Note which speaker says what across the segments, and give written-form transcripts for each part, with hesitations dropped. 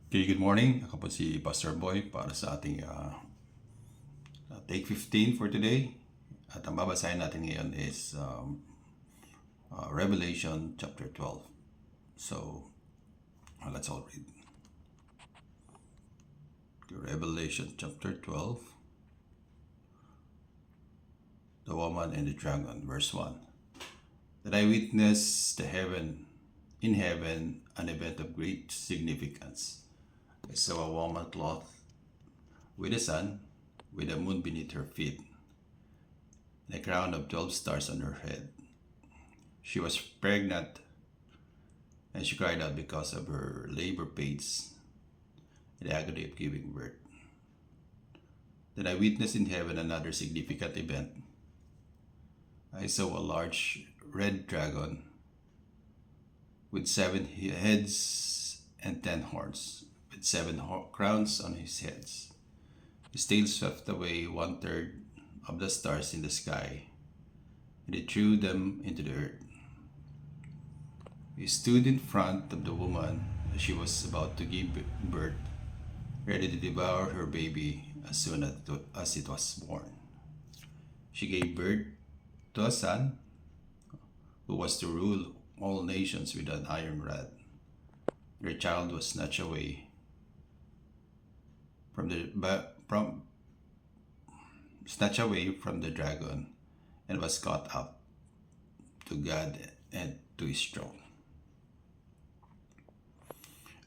Speaker 1: Okay, good morning. Ako po si Pastor Boy para sa ating Take 15 for today. At ang babasahin natin ngayon is Revelation chapter 12. So, let's all read. Revelation chapter 12, the woman and the dragon, verse 1. That I witnessed in heaven, an event of great significance. I saw a woman clothed with the sun, with the moon beneath her feet, and a crown of 12 stars on her head. She was pregnant, and she cried out because of her labor pains and the agony of giving birth. Then I witnessed in heaven another significant event. I saw a large red dragon with 7 heads and 10 horns, with 7 crowns on his heads. His tail swept away 1/3 of the stars in the sky, and he threw them into the earth. He stood in front of the woman as she was about to give birth, ready to devour her baby as soon as it was born. She gave birth to a son who was to rule all nations with an iron rod. Their child was snatched away from the dragon and was caught up to God and to his throne.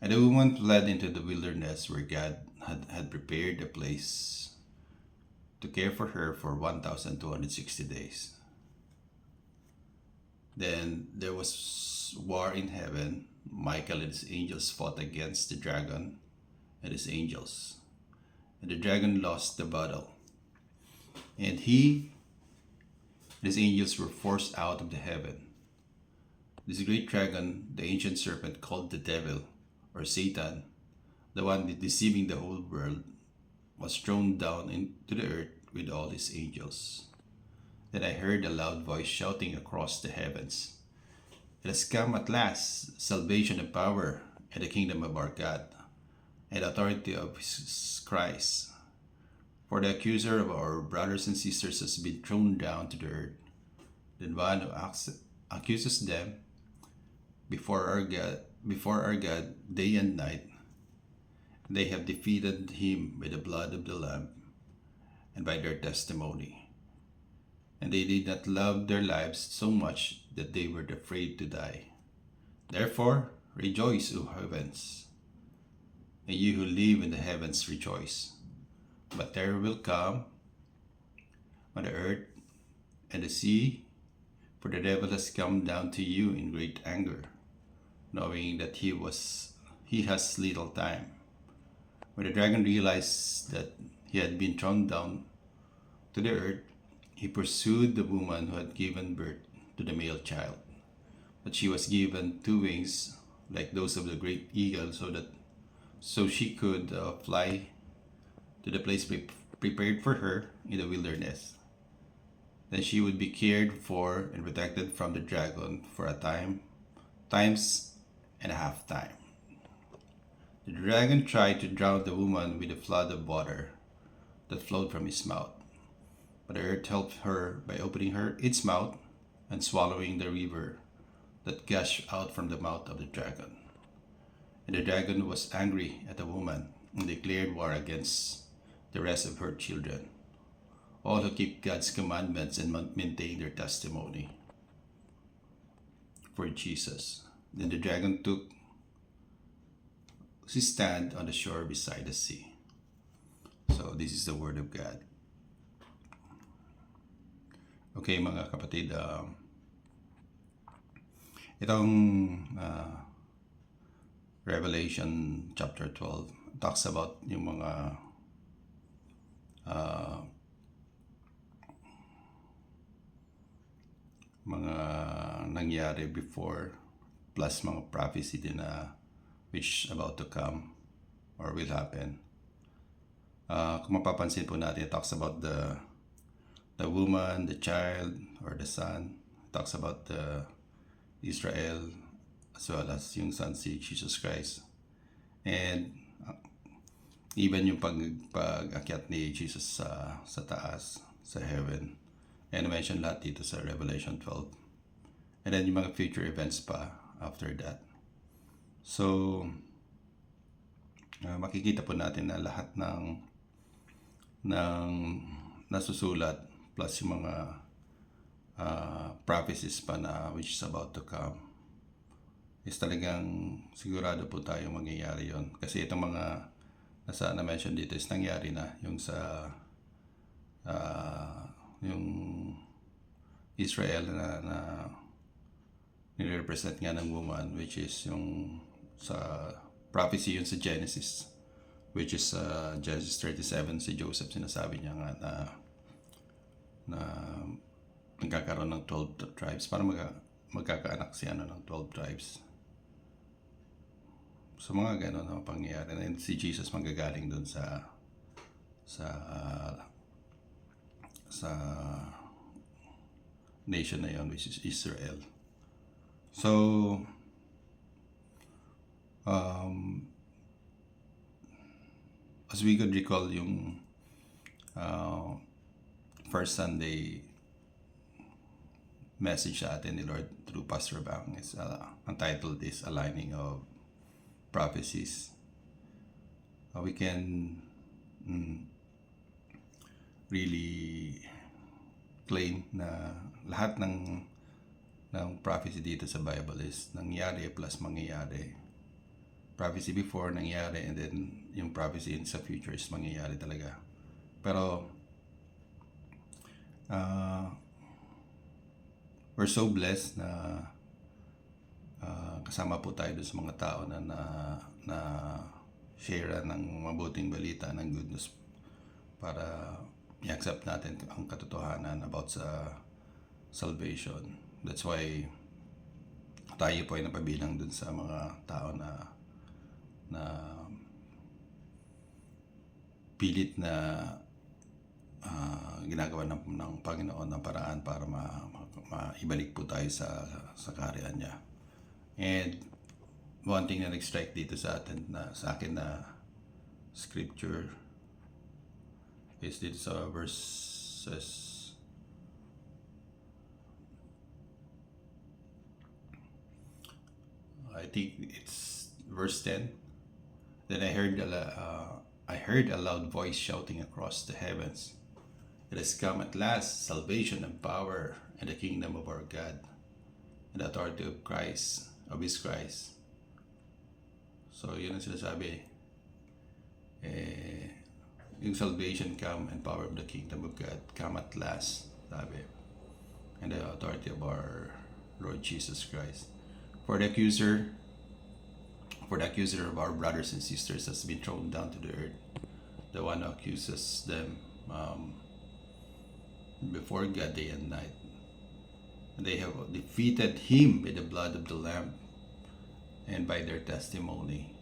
Speaker 1: And the woman fled into the wilderness where God had prepared a place to care for her for 1,260 days. Then there was war in heaven. Michael and his angels fought against the dragon and his angels. And the dragon lost the battle. And he and his angels were forced out of the heaven. This great dragon, the ancient serpent called the devil, or Satan, the one deceiving the whole world, was thrown down into the earth with all his angels. Then I heard a loud voice shouting across the heavens, "It has come at last, salvation and power, and the kingdom of our God, and the authority of his Christ. For the accuser of our brothers and sisters has been thrown down to the earth. The one who accuses them before our God day and night. They have defeated him by the blood of the Lamb and by their testimony. And they did not love their lives so much that they were afraid to die. Therefore, rejoice, O heavens, and you who live in the heavens rejoice. But terror will come on the earth and the sea, for the devil has come down to you in great anger, knowing that he has little time." When the dragon realized that he had been thrown down to the earth, he pursued the woman who had given birth to the male child. But she was given 2 wings like those of the great eagle, so she could fly to the place prepared for her in the wilderness. Then she would be cared for and protected from the dragon for a times and a half time. The dragon tried to drown the woman with a flood of water that flowed from his mouth. But the earth helped her by opening its mouth and swallowing the river that gushed out from the mouth of the dragon. And the dragon was angry at the woman and declared war against the rest of her children, all who keep God's commandments and maintain their testimony. For Jesus. Then the dragon took his stand on the shore beside the sea. So this is the word of God. Okay mga kapatid, itong Revelation chapter 12 talks about yung mga nangyari before, plus mga prophecy din na which about to come or will happen. Kung mapapansin po natin, it talks about the woman, the child, or the son. It talks about the Israel as well as yung son si Jesus Christ. And even yung pag-akyat ni Jesus sa taas, sa heaven. And mention lahat dito sa Revelation 12. And then yung mga future events pa after that. So, makikita po natin na lahat ng nasusulat plus yung mga prophecies pa na which is about to come is talagang sigurado po tayo mangyayari yon. Kasi itong mga na mention dito is nangyari na yung sa yung Israel na nire-represent nga ng woman, which is yung sa prophecy yun sa Genesis, which is Genesis 37. Si Joseph, sinasabi niya nga na nagkakaroon ng 12 tribes para magkakaanak siya ng 12 tribes. So mga gano'n ang pangyayari. And si Jesus manggagaling dun sa nation na yun, which is Israel. So as we could recall yung first Sunday message sa atin ni Lord through Pastor Bang is entitled is Aligning of Prophecies. We can really claim na lahat ng prophecy dito sa Bible is nangyari plus mangyayari. Prophecy before nangyari, and then yung prophecy in sa future is mangyayari talaga. Pero we're so blessed na kasama po tayo doon sa mga tao na share ng mabuting balita ng good news para i-accept natin ang katotohanan about sa salvation. That's why tayo po ay napabilang dun sa mga tao na pilit na ginagawa ng Panginoon ng paraan para maibalik po tayo sa kaharian niya. And one thing na nag-strike dito sa akin na scripture is dito sa verses I think it's verse 10. Then I heard a loud voice shouting across the heavens, "It has come at last, salvation and power and the kingdom of our God and the authority of His Christ." So yun ang sinasabi. Yung salvation come and power of the kingdom of God come at last, sabi. And the authority of our Lord Jesus Christ. For the accuser of our brothers and sisters has been thrown down to the earth. The one who accuses them before God day and night. And they have defeated him by the blood of the Lamb and by their testimony.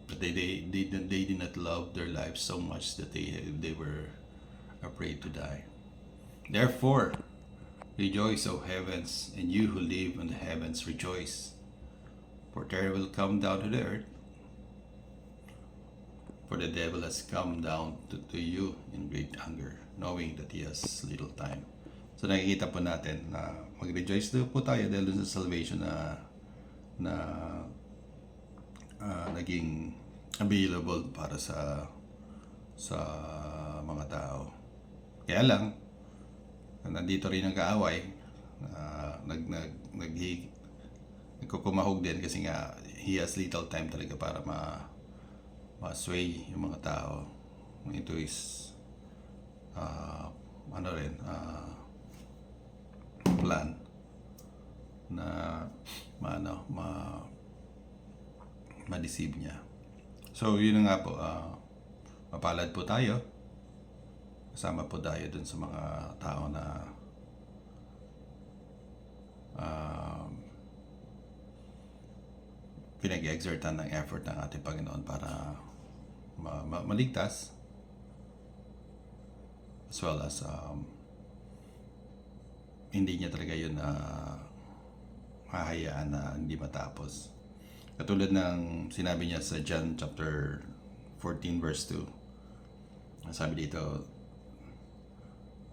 Speaker 1: But they did not love their lives so much that they were afraid to die. Therefore, rejoice, O heavens, and you who live in the heavens, rejoice. For terror will come down to the earth. For the devil has come down to you in great anger, knowing that he has little time. So nakikita po natin na mag-rejoice po tayo dahil sa salvation na naging available para sa mga tao. Kaya lang, nandito rin ang kaaway, nagkukumahog din kasi nga he has little time talaga para ma-sway yung mga tao into his plan na ma-deceive niya. So yun nga po, mapalad po tayo. Kasama po tayo dun sa mga tao na pinag-exertan ng effort ng ating Panginoon para maligtas, as well as hindi niya talaga yun hahayaan na hindi matapos. Katulad ng sinabi niya sa John chapter 14 verse 2. Sabi dito,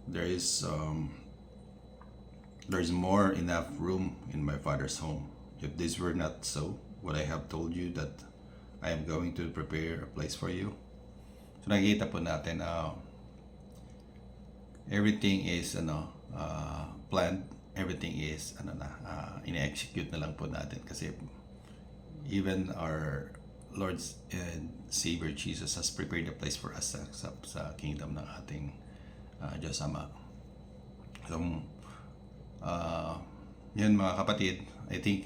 Speaker 1: there is more enough room in my Father's home. If this were not so, would I have told you that I am going to prepare a place for you? So nakikita po natin, everything is planned, everything is ine-execute na lang po natin, kasi even our Lord and Savior Jesus has prepared a place for us sa kingdom ng ating Diyos Ama. So yun mga kapatid, I think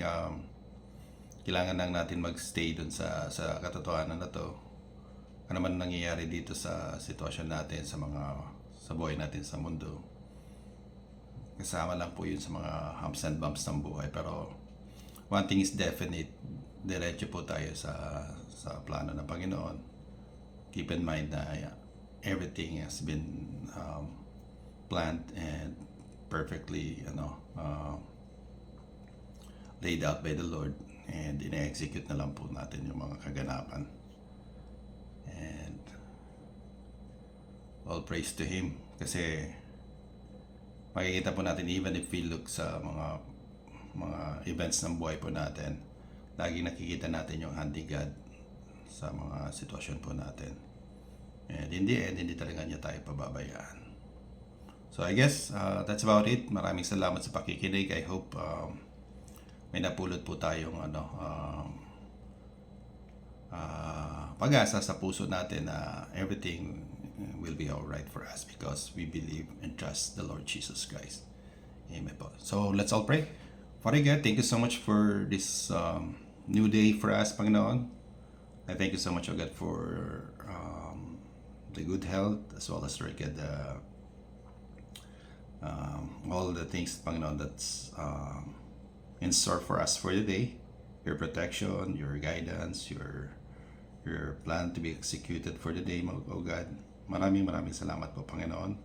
Speaker 1: kailangan lang natin magstay dun sa katotohanan na to. Ano man nangyayari dito sa sitwasyon natin, sa buhay natin sa mundo, kasama lang po yun sa mga humps and bumps ng buhay. Pero one thing is definite, diretso po tayo sa plano ng Panginoon. Keep in mind na everything has been planned and perfectly laid out by the Lord, and ina-execute na lang po natin yung mga kaganapan. And all praise to Him, kasi makikita po natin, even if we look sa mga events ng buhay po natin, lagi nakikita natin yung hand ni God sa mga sitwasyon po natin. And in the end, hindi talaga niya tayo pababayaan. So I guess that's about it. Maraming salamat sa pakikinig. I hope may napulot po tayong pag-asa sa puso natin na everything will be alright for us, because we believe and trust the Lord Jesus Christ. Amen po. So let's all pray. Father God, thank you so much for this new day for us, Panginoon. I thank you so much, O God, for the good health, as well as, Lord God, all the things, Panginoon, that's in store for us for the day. Your protection, your guidance, your plan to be executed for the day, O God. Maraming salamat po, Panginoon,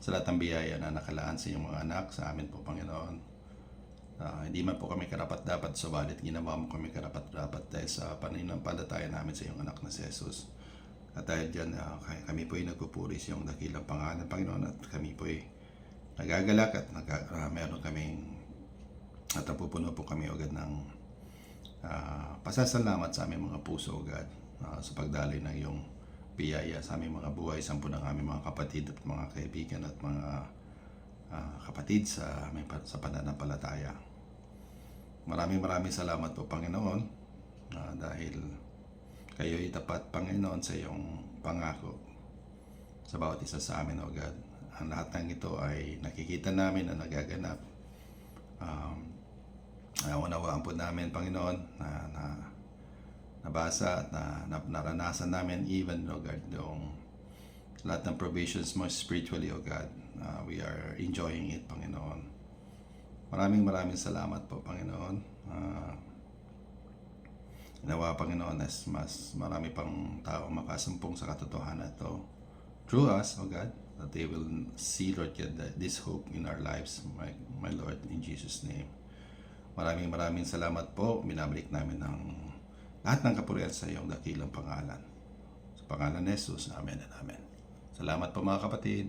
Speaker 1: sa lahat ng biyaya na nakalaan sa iyong mga anak, sa amin po, Panginoon. Hindi man po kami karapat-dapat, subalit ginawa mo kami karapat-dapat dahil sa pananampalataya namin sa iyong anak na si Jesus. At dahil dyan, kami po ay nagpupuri sa iyong dakilang pangalan, Panginoon, at kami po ay nagagalak at meron kaming, at napupuno po kami, O God, ng pasasalamat sa aming mga puso, O God, sa pagdaloy ng iyong biyaya sa aming mga buhay, sa ng aming mga kapatid at mga kaibigan at mga kapatid sa pananampalataya. Maraming salamat po, Panginoon, dahil kayo ay tapat, Panginoon, sa iyong pangako sa bawat isa sa amin, O God. Ang lahat ng ito ay nakikita namin na nagaganap. Unawaan po namin, Panginoon, na nabasa at naranasan namin, even, O God, yung lahat ng provisions mo spiritually, O God. We are enjoying it, Panginoon. Maraming salamat po, Panginoon. Nawa, Panginoon, as mas marami pang tao makasumpong sa katotohanan ito through us, O God, that they will see, Lord God, this hope in our lives, my Lord, in Jesus' name. Maraming salamat po. Binabalik namin ng lahat ng kapurihan sa iyong dakilang pangalan. Sa pangalan ni Jesus, Amen and Amen. Salamat po, mga kapatid.